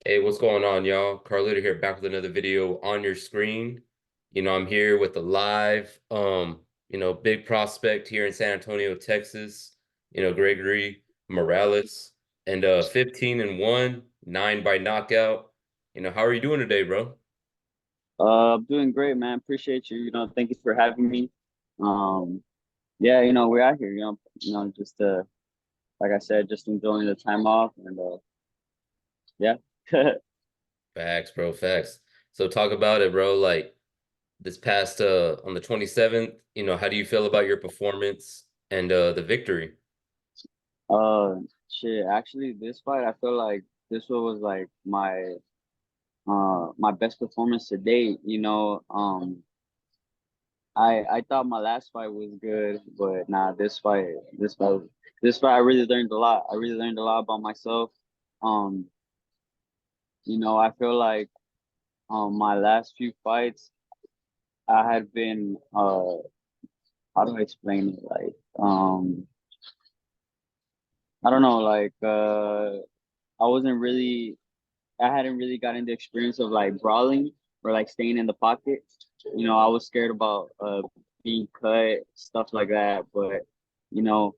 Hey, what's going on, y'all? Carlito here, back with another video on your screen. I'm here with a live, big prospect here in San Antonio, Texas. Gregory Morales, and 15-1, 9 by knockout. How are you doing today, bro? I'm doing great, man. Appreciate you. Thank you for having me. Um, yeah, we're out here, just like I said, just enjoying the time off and yeah. Facts, bro, facts. So talk about it, bro. Like this past on the 27th, how do you feel about your performance and the victory? Uh Shit, actually this fight I feel like this one was like my best performance to date. I thought my last fight was good, but nah, this fight I really learned a lot. I really learned a lot about myself. Um, I feel like my last few fights I had been how do I explain it? Like I don't know, like I wasn't really I hadn't really gotten the experience of like brawling or like staying in the pocket. I was scared about being cut, stuff like that. But you know,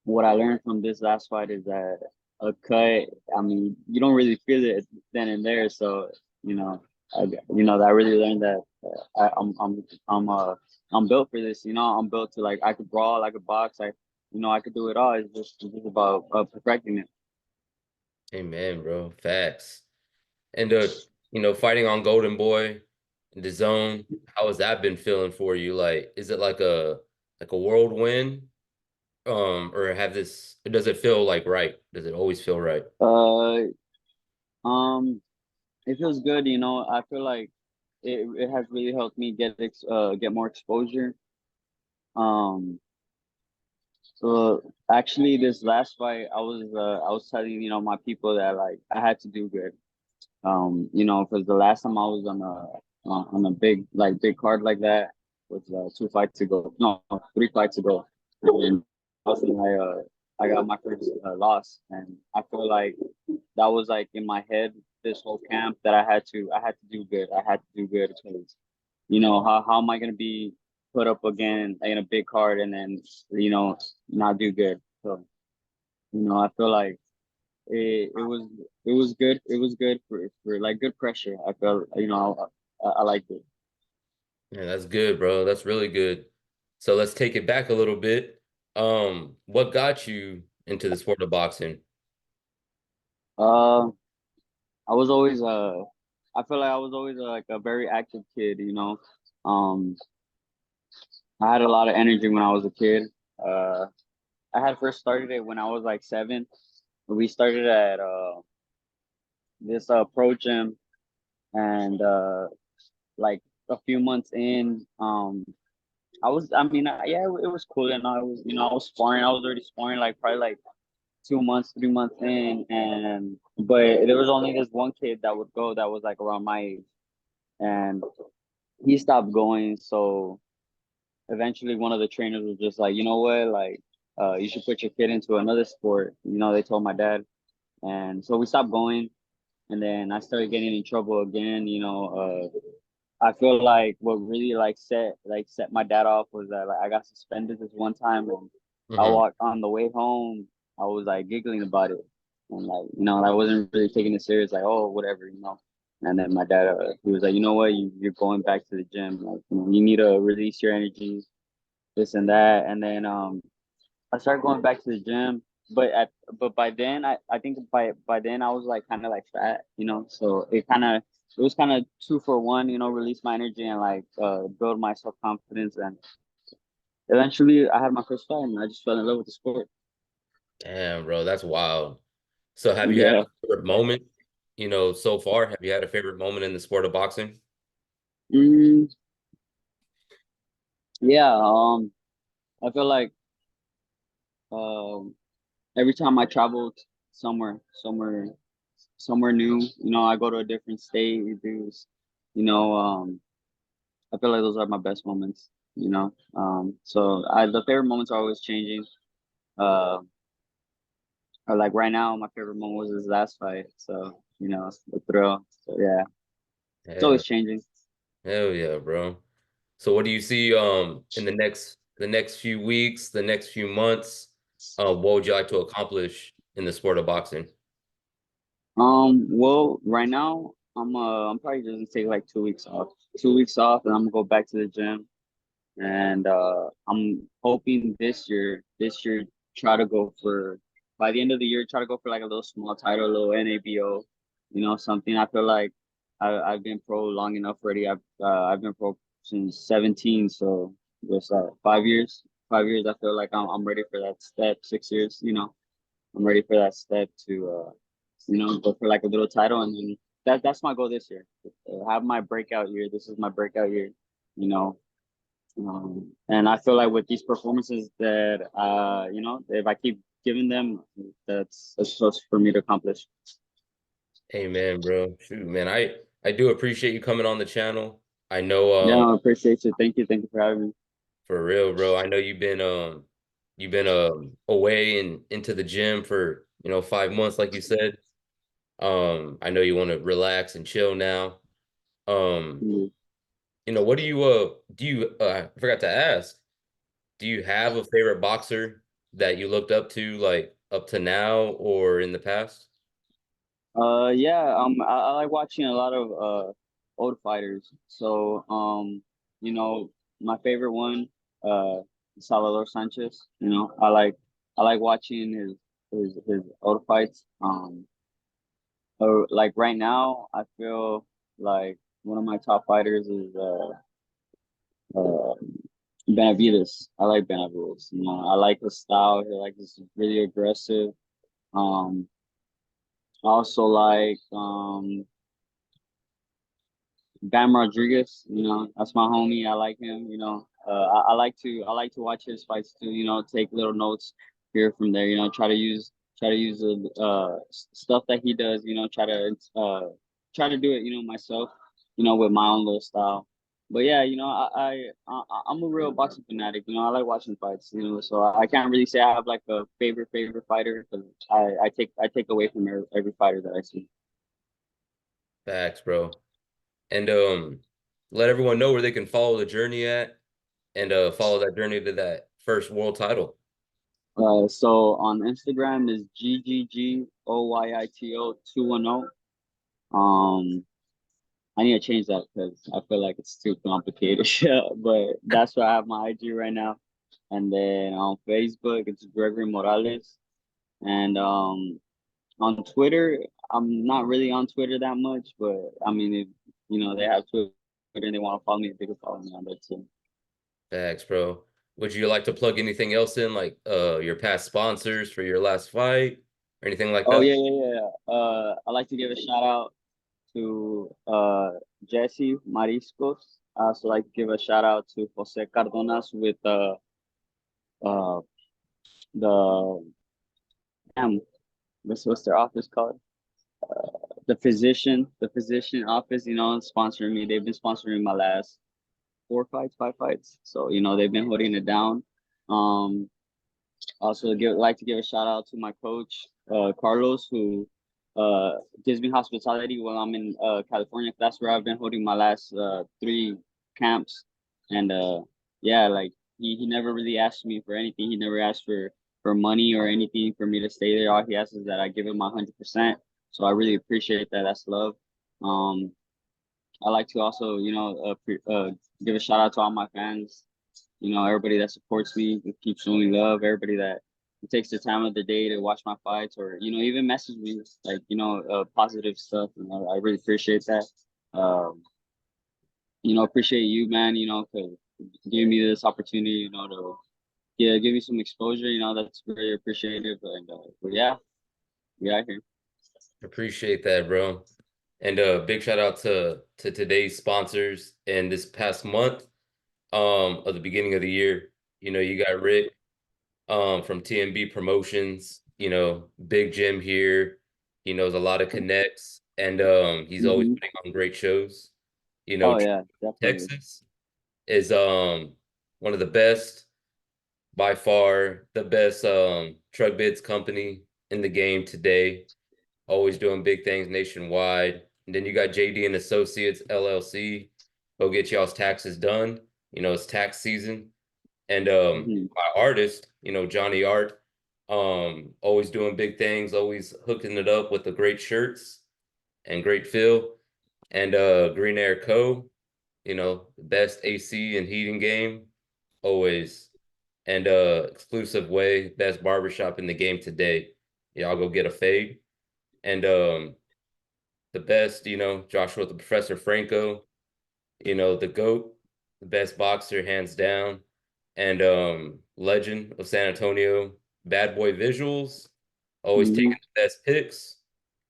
what I learned from this last fight is that a cut, I mean, you don't really feel it then and there. So, you know, I really learned that I'm built for this. I'm built to like I could brawl, I could box, I could do it all. It's just about perfecting it. Amen, bro. Facts. And fighting on Goldenboy in the zone, how has that been feeling for you? Like, is it like a whirlwind? Or does it feel like right? Does it always feel right? Uh, um, it feels good. I feel like it has really helped me get more exposure. Um, So actually, this last fight, I was telling my people that like I had to do good. Because the last time I was on a big card like that with 2 fights ago, no, 3 fights ago, and also I got my first loss, and I feel like that was like in my head this whole camp that I had to do good. I had to do good because how am I gonna be put up again in a big card and then not do good? So I feel like it was good. It was good for like good pressure. I felt I liked it. Yeah, that's good, bro. That's really good. So let's take it back a little bit. What got you into the sport of boxing? Uh, I was always I feel like I was always like a very active kid. Um, I had a lot of energy when I was a kid. Uh, I had first started it when I was like 7. We started at this pro gym, and like a few months in, I mean, yeah, it was cool. I was, I was sparring. I was already sparring like probably like 2 months, 3 months in, and but there was only this one kid that would go that was like around my age, and he stopped going. So eventually, one of the trainers was just like, you know what, like, you should put your kid into another sport. They told my dad, and so we stopped going. And then I started getting in trouble again. I feel like what really like set my dad off was that like I got suspended this one time, and I Hmm. walked on the way home. I was like giggling about it, and like I wasn't really taking it serious. Like, oh, whatever. And then my dad, he was like, you know what, you're going back to the gym. Like, you need to release your energy, this and that. And then I started going back to the gym, but by then I think by then I was like kind of like fat, so it was kind of 2 for 1, release my energy and like build my self confidence, and eventually I had my first fight and I just fell in love with the sport. Damn, bro, that's wild. So have you had Yeah. a favorite moment, so far? Have you had a favorite moment in the sport of boxing? mm, yeah. I feel like um every time I traveled somewhere somewhere somewhere new, I go to a different state, I feel like those are my best moments, So the favorite moments are always changing. Uh, or like right now, my favorite moment was this last fight. So you know, the thrill. So yeah, it's Hell, always changing. hell yeah, bro. So what do you see in the next few weeks, the next few months? What would you like to accomplish in the sport of boxing? Well, right now I'm probably just gonna take like 2 weeks off. 2 weeks off, and I'm gonna go back to the gym. And I'm hoping this year, try to go for by the end of the year, try to go for like a little small title, a little NABO, something. I feel like I've been pro long enough already. I've been pro since 17, so what's that? 5 years. 5 years. I feel like I'm ready for that step. 6 years. I'm ready for that step to go for like a little title, and then that's my goal this year. Have my breakout year. This is my breakout year. You know, and I feel like with these performances that if I keep giving them, that's supposed for me to accomplish. Amen, bro. Shoot, man, I do appreciate you coming on the channel. I know Yeah, I appreciate you. Thank you for having me. for real, bro. I know you've been away and into the gym for 5 months, like you said. I know you want to relax and chill now. Um, Mhm. what I forgot to ask, do you have a favorite boxer that you looked up to, like up to now or in the past? Yeah, I like watching a lot of old fighters. So, my favorite one, uh, Salvador Sanchez. I like watching his old fights. Like right now, I feel like one of my top fighters is uh Benavides. I like Benavides. I like his style. He like he's really aggressive. Um, I also like Bam Rodriguez. That's my homie. I like him. I like to watch his fights too. Take little notes here from there. Try to use the stuff that he does. Try to do it. Myself. With my own little style. But yeah, I'm a real boxing fanatic. I like watching fights. So I can't really say I have like a favorite fighter because I take away from every fighter that I see. Facts, bro. And let everyone know where they can follow the journey at and follow that journey to that first world title. So on Instagram is gggoyito 210. Um, I need to change that because I feel like it's too complicated. But that's where I have my IG right now. And then on Facebook, it's Gregory Morales. And on Twitter, I'm not really on Twitter that much, but I mean, if they have Twitter and they want to follow me, they can follow me on there too. Facts, bro. Would you like to plug anything else in, like your past sponsors for your last fight or anything like Oh that? yeah, yeah, yeah. I like to give a shout out to Jesse Mariscos. I also like to give a shout out to Jose Cardonas with uh the damn what's their office called? The physician office. Sponsoring me. They've been sponsoring my last 4 fights, 5 fights. So they've been holding it down. Um, Also, like to give a shout out to my coach, Carlos, who gives me hospitality while I'm in California. That's where I've been holding my last 3 camps, and yeah, like he never really asked me for anything. He never asked for money or anything for me to stay there. All he asks is that I give him 100%. So I really appreciate that. That's love. Um, I like to also, give a shout out to all my fans, everybody that supports me, that keeps showing love, everybody that takes the time of the day to watch my fights or, even message me like, positive stuff. I really appreciate that. Um, appreciate you, man, for giving me this opportunity, to yeah, give me some exposure, that's very appreciative. And but yeah, we out here. Appreciate that, bro. And big shout out to today's sponsors and this past month of the beginning of the year. You got Rick from TMB Promotions, big gym here. He knows a lot of connects and he's always Hmm. putting on great shows. Oh yeah, definitely. Texas is one of the best, by far the best truck bids company in the game today. always doing big things nationwide. And then you got JD and Associates LLC. Go get y'all's taxes done. It's tax season. And Mhm. my artist, Johnny Art, always doing big things, always hooking it up with the great shirts and great feel. And Green Air Co., best AC and heating game, always. And exclusive way, best barbershop in the game today. Y'all go get a fade. And the best, Joshua the Professor Franco, the GOAT, the best boxer hands down, and legend of San Antonio, badboyvisualz, always taking Mhm. the best picks.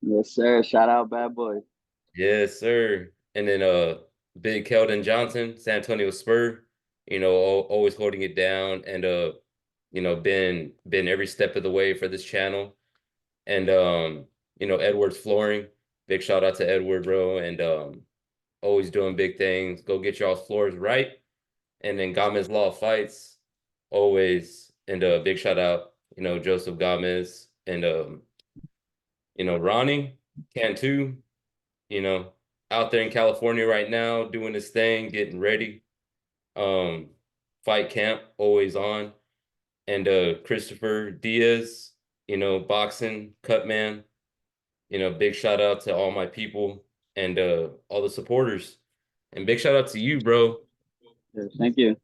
Yes, sir. Shout out, bad boy. Yes, sir. And then big Keldon Johnson, San Antonio Spur, always holding it down and been every step of the way for this channel. And Edward's flooring. Big shout out to Edward, bro, and always doing big things. Go get y'all's floors right. And then Gamez Law Fights, always. And big shout out, Joseph Gamez and Ronnie, Cantu, you know, out there in California right now doing his thing, getting ready. Um, Fight camp always on. And Christopher Diaz, boxing, cut man. Big shout out to all my people and all the supporters. And big shout out to you, bro. Yes, thank you.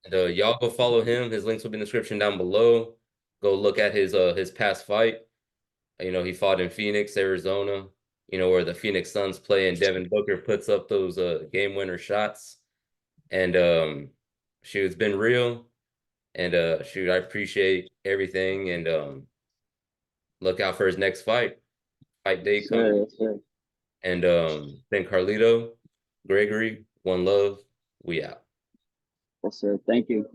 And y'all go follow him. His links will be in the description down below. Go look at his past fight. He fought in Phoenix, Arizona, where the Phoenix Suns play and Devin Booker puts up those game winner shots. And shoot, it's been real. And shoot, I appreciate everything and look out for his next fight. Fight day Yes, sir. coming. Yes, sir. And then Carlito, Gregory, one love, we out. Yes, sir. Thank you.